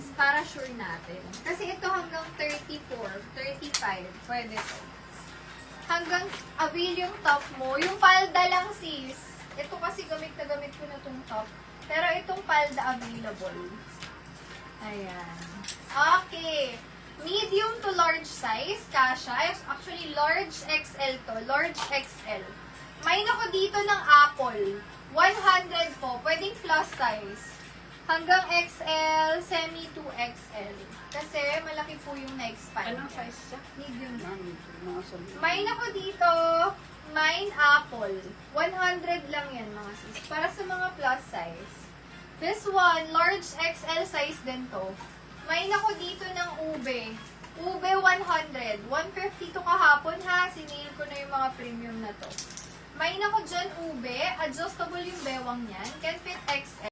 sis, para sure natin. Kasi ito hanggang 34, 35, pwede to. Hanggang avail yung top mo. Yung palda lang, sis. Ito kasi gamit na gamit ko na itong top. Pero itong palda available. Ayan. Okay. Medium to large size, kasha. Actually, large XL to. Large XL. May nako dito ng Apple. 100 po. Pwedeng plus size. Hanggang XL, semi to XL. Kasi malaki po yung na-expand. Anong size siya? Medium. Mga sabi. May nako dito, mine Apple. 100 lang yan mga sis. Para sa mga plus size. This one, large XL size din to. May nako dito ng ube. Ube 100. 150 to kahapon ha. Sinil ko na yung mga premium na to. May nako dyan ube. Adjustable yung bewang yan. Can fit XL.